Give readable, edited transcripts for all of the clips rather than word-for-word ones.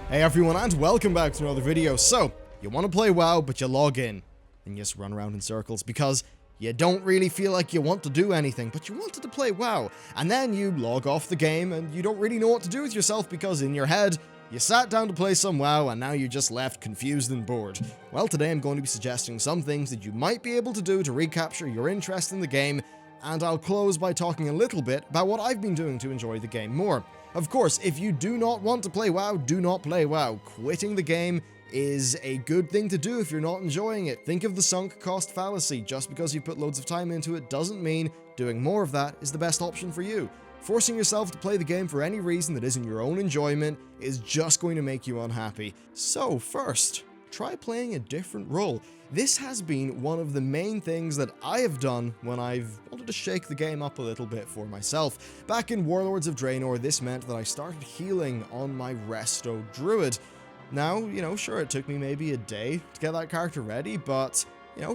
Hey everyone, and welcome back to another video. So, you want to play WoW, but you log in, and you just run around in circles because you don't really feel like you want to do anything, but you wanted to play WoW. And then you log off the game, and you don't really know what to do with yourself because in your head, you sat down to play some WoW, and now you're just left confused and bored. Well, today I'm going to be suggesting some things that you might be able to do to recapture your interest in the game, and I'll close by talking a little bit about what I've been doing to enjoy the game more. Of course, if you do not want to play WoW, do not play WoW. Quitting the game is a good thing to do if you're not enjoying it. Think of the sunk cost fallacy. Just because you put loads of time into it doesn't mean doing more of that is the best option for you. Forcing yourself to play the game for any reason that isn't your own enjoyment is just going to make you unhappy. So first, try playing a different role. This has been one of the main things that I have done when I've wanted to shake the game up a little bit for myself. Back in Warlords of Draenor, this meant that I started healing on my Resto Druid. Now, sure, it took me maybe a day to get that character ready, but,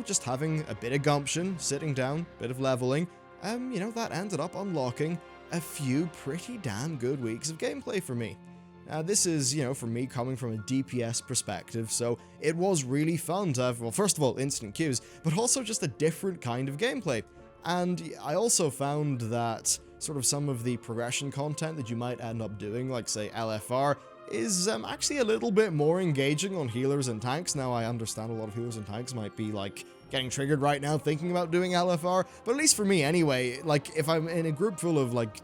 just having a bit of gumption, sitting down, bit of leveling, that ended up unlocking a few pretty damn good weeks of gameplay for me. This is, for me coming from a DPS perspective, so it was really fun to have, well, first of all, instant queues, but also just a different kind of gameplay. And I also found that sort of some of the progression content that you might end up doing, like, say, LFR, is actually a little bit more engaging on healers and tanks. Now, I understand a lot of healers and tanks might be, like, getting triggered right now thinking about doing LFR, but at least for me anyway, like, if I'm in a group full of, like,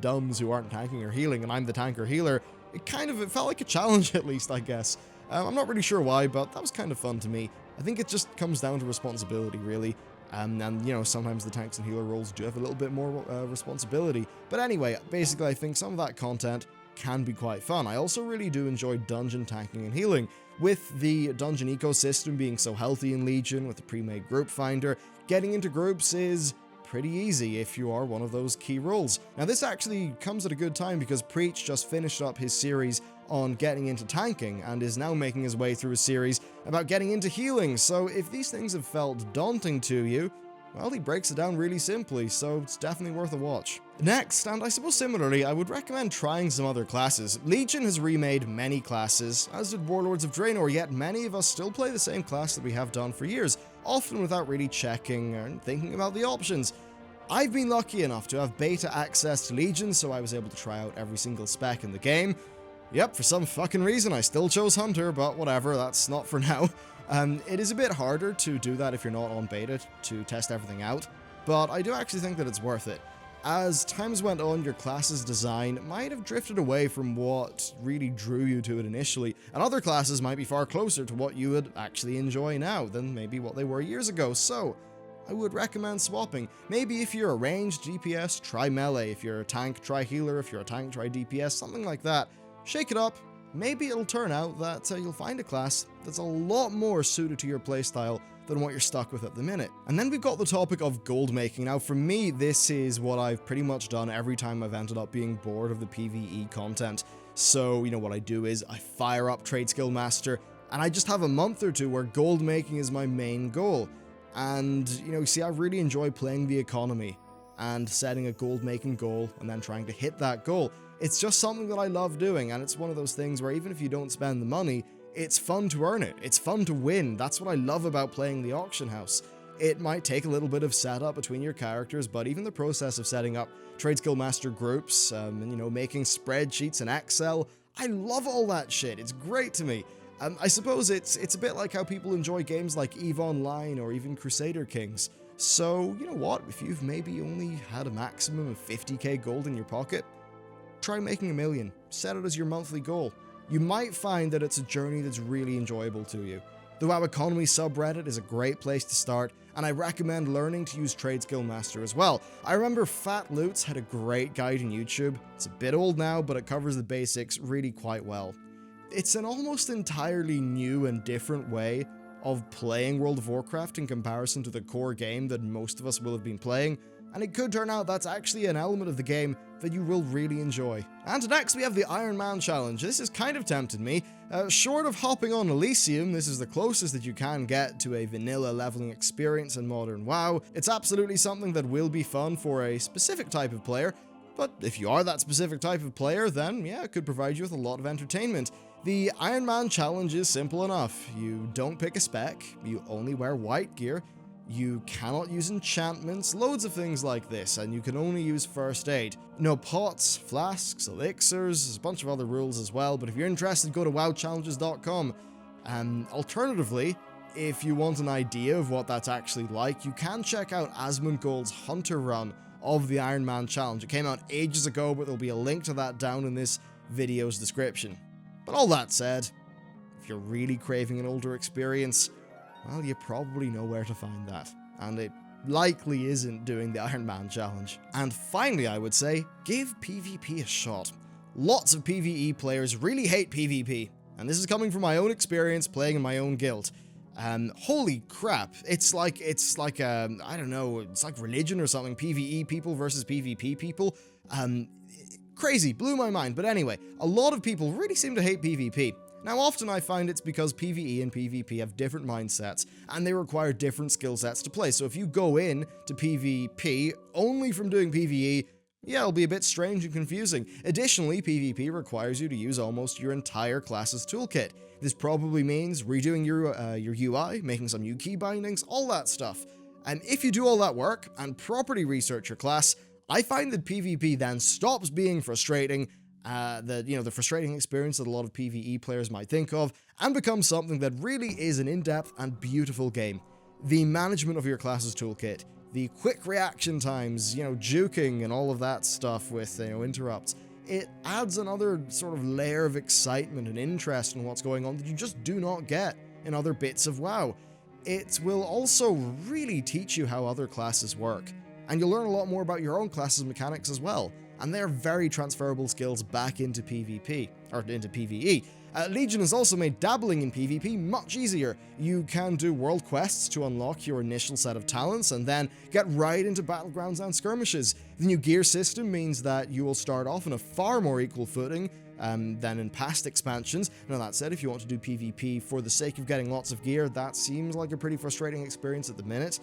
dumbs who aren't tanking or healing, and I'm the tank or healer, it felt like a challenge, at least, I guess. I'm not really sure why, but that was kind of fun to me. I think it just comes down to responsibility, really. And sometimes the tanks and healer roles do have a little bit more responsibility. But anyway, basically, I think some of that content can be quite fun. I also really do enjoy dungeon tanking and healing. With the dungeon ecosystem being so healthy in Legion, with the pre-made group finder, getting into groups is pretty easy if you are one of those key roles. Now, this actually comes at a good time because Preach just finished up his series on getting into tanking and is now making his way through a series about getting into healing. So if these things have felt daunting to you, well, he breaks it down really simply, so it's definitely worth a watch. Next, and I suppose similarly, I would recommend trying some other classes. Legion has remade many classes, as did Warlords of Draenor, yet many of us still play the same class that we have done for years, often without really checking and thinking about the options. I've been lucky enough to have beta access to Legion, so I was able to try out every single spec in the game. Yep, for some fucking reason I still chose Hunter, but whatever, that's not for now. It is a bit harder to do that if you're not on beta, to test everything out, but I do actually think that it's worth it. As times went on, your class's design might have drifted away from what really drew you to it initially, and other classes might be far closer to what you would actually enjoy now than maybe what they were years ago, so I would recommend swapping. Maybe if you're a ranged DPS, try melee. If you're a tank, try healer. If you're a tank, try DPS, something like that. Shake it up. Maybe it'll turn out that you'll find a class that's a lot more suited to your playstyle than what you're stuck with at the minute. And then we've got the topic of gold making. Now, for me, this is what I've pretty much done every time I've ended up being bored of the PvE content. So, what I do is I fire up Trade Skill Master, and I just have a month or two where gold making is my main goal. And, see, I really enjoy playing the economy and setting a gold making goal and then trying to hit that goal. It's just something that I love doing, and it's one of those things where even if you don't spend the money, it's fun to earn it. It's fun to win. That's what I love about playing the auction house. It might take a little bit of setup between your characters, but even the process of setting up Trade Skill Master groups, and making spreadsheets in Excel, I love all that shit. It's great to me. I suppose it's a bit like how people enjoy games like EVE Online or even Crusader Kings. So, you know what? If you've maybe only had a maximum of 50k gold in your pocket, try making 1 million. Set it as your monthly goal. You might find that it's a journey that's really enjoyable to you. The WoW Economy subreddit is a great place to start, and I recommend learning to use Trade Skill Master as well. I remember Fat Loots had a great guide on YouTube. It's a bit old now, but it covers the basics really quite well. It's an almost entirely new and different way of playing World of Warcraft in comparison to the core game that most of us will have been playing, and it could turn out that's actually an element of the game that you will really enjoy. And next we have the Iron Man Challenge. This has kind of tempted me. Short of hopping on Elysium, this is the closest that you can get to a vanilla leveling experience in modern WoW. It's absolutely something that will be fun for a specific type of player, But if you are that specific type of player, then yeah, it could provide you with a lot of entertainment. The Iron Man challenge is simple enough. You don't pick a spec, you only wear white gear, you cannot use enchantments, loads of things like this, and you can only use first aid. No pots, flasks, elixirs, there's a bunch of other rules as well, but if you're interested, go to wowchallenges.com. Alternatively, if you want an idea of what that's actually like, you can check out Asmongold's Hunter run of the Iron Man challenge. It came out ages ago, but there'll be a link to that down in this video's description. But all that said, if you're really craving an older experience, well, you probably know where to find that. And it likely isn't doing the Iron Man challenge. And finally, I would say, give PvP a shot. Lots of PvE players really hate PvP, and this is coming from my own experience playing in my own guild. Holy crap, it's like I don't know, it's like religion or something, PvE people versus PvP people. Crazy, blew my mind, but anyway, a lot of people really seem to hate PvP. Now, often I find it's because PvE and PvP have different mindsets, and they require different skill sets to play, so if you go in to PvP only from doing PvE, yeah, it'll be a bit strange and confusing. Additionally, PvP requires you to use almost your entire class's toolkit. This probably means redoing your UI, making some new key bindings, all that stuff. And if you do all that work and properly research your class, I find that PvP then stops being frustrating, the frustrating experience that a lot of PvE players might think of, and becomes something that really is an in-depth and beautiful game. The management of your class's toolkit, the quick reaction times, juking and all of that stuff with, interrupts, it adds another sort of layer of excitement and interest in what's going on that you just do not get in other bits of WoW. It will also really teach you how other classes work, and you'll learn a lot more about your own class's mechanics as well, and they're very transferable skills back into PvP, or into PvE. Legion has also made dabbling in PvP much easier. You can do world quests to unlock your initial set of talents and then get right into battlegrounds and skirmishes. The new gear system means that you will start off on a far more equal footing than in past expansions. Now that said, if you want to do PvP for the sake of getting lots of gear, that seems like a pretty frustrating experience at the minute.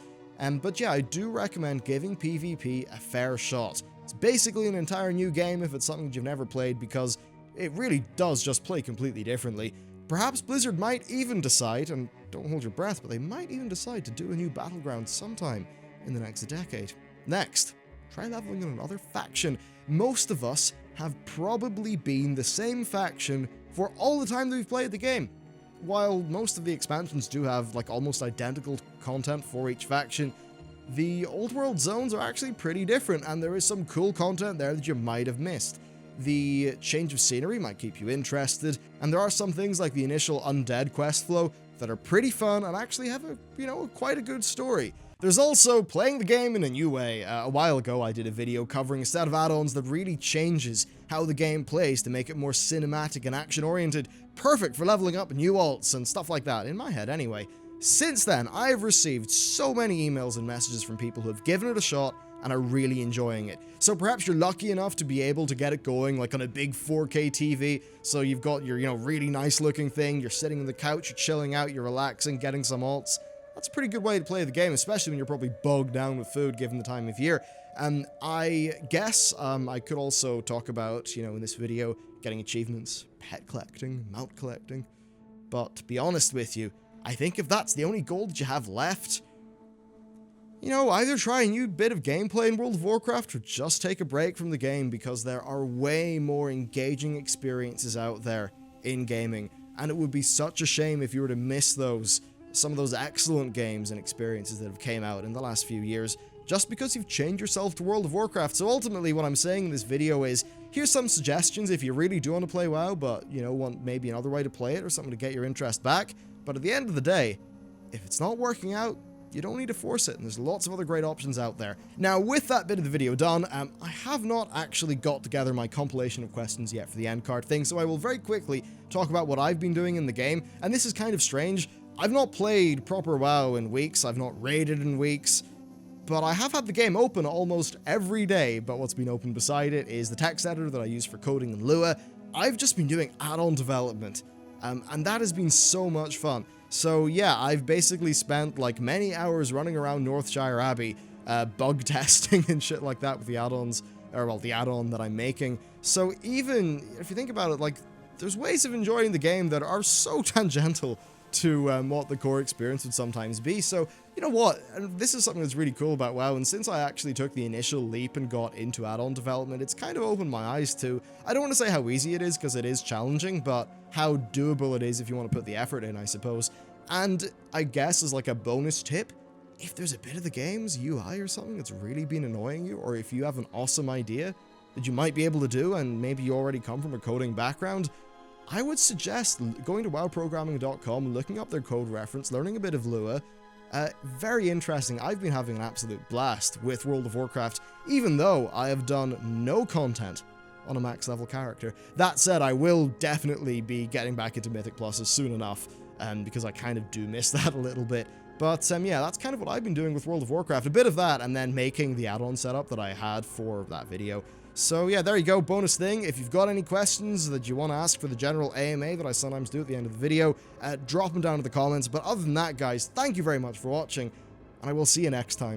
But yeah, I do recommend giving PvP a fair shot. It's basically an entire new game if it's something that you've never played, because it really does just play completely differently. Perhaps Blizzard might even decide, and don't hold your breath, but they might even decide to do a new Battleground sometime in the next decade. Next, try leveling in another faction. Most of us have probably been the same faction for all the time that we've played the game. While most of the expansions do have almost identical content for each faction, the old world zones are actually pretty different, and there is some cool content there that you might have missed. The change of scenery might keep you interested, and there are some things like the initial undead quest flow that are pretty fun and actually have quite a good story. There's also playing the game in a new way. A while ago I did a video covering a set of add-ons that really changes how the game plays to make it more cinematic and action-oriented, perfect for leveling up new alts and stuff like that, in my head anyway. Since then, I've received so many emails and messages from people who have given it a shot and are really enjoying it. So perhaps you're lucky enough to be able to get it going on a big 4K TV, so you've got your, really nice looking thing, you're sitting on the couch, you're chilling out, you're relaxing, getting some alts. That's a pretty good way to play the game, especially when you're probably bogged down with food given the time of year. I guess I could also talk about, in this video, getting achievements, pet collecting, mount collecting. But to be honest with you, I think if that's the only goal that you have left, either try a new bit of gameplay in World of Warcraft or just take a break from the game, because there are way more engaging experiences out there in gaming, and it would be such a shame if you were to miss some of those excellent games and experiences that have came out in the last few years just because you've changed yourself to World of Warcraft. So ultimately what I'm saying in this video is, here's some suggestions if you really do want to play WoW, but want maybe another way to play it or something to get your interest back. But at the end of the day, if it's not working out, you don't need to force it, and there's lots of other great options out there. Now, with that bit of the video done, I have not actually got together my compilation of questions yet for the end card thing, so I will very quickly talk about what I've been doing in the game, and this is kind of strange. I've not played proper WoW in weeks, I've not raided in weeks, but I have had the game open almost every day, but what's been open beside it is the text editor that I use for coding in Lua. I've just been doing add-on development, and that has been so much fun. So yeah, I've basically spent many hours running around Northshire Abbey, bug testing and shit like that with the add-ons, or well, the add-on that I'm making. So even if you think about it, like, there's ways of enjoying the game that are so tangential to what the core experience would sometimes be. So, you know what? And this is something that's really cool about WoW, and since I actually took the initial leap and got into add-on development, it's kind of opened my eyes to, I don't want to say how easy it is, because it is challenging, but how doable it is if you want to put the effort in, I suppose. And I guess as like a bonus tip, if there's a bit of the game's UI or something that's really been annoying you, or if you have an awesome idea that you might be able to do, and maybe you already come from a coding background, I would suggest going to wowprogramming.com, looking up their code reference, learning a bit of Lua. Very interesting. I've been having an absolute blast with World of Warcraft, even though I have done no content on a max level character. That said, I will definitely be getting back into Mythic Pluses soon enough, because I kind of do miss that a little bit. But yeah, that's kind of what I've been doing with World of Warcraft. A bit of that, and then making the add-on setup that I had for that video. So yeah, there you go, bonus thing. If you've got any questions that you want to ask for the general AMA that I sometimes do at the end of the video, drop them down in the comments. But other than that, guys, thank you very much for watching, and I will see you next time.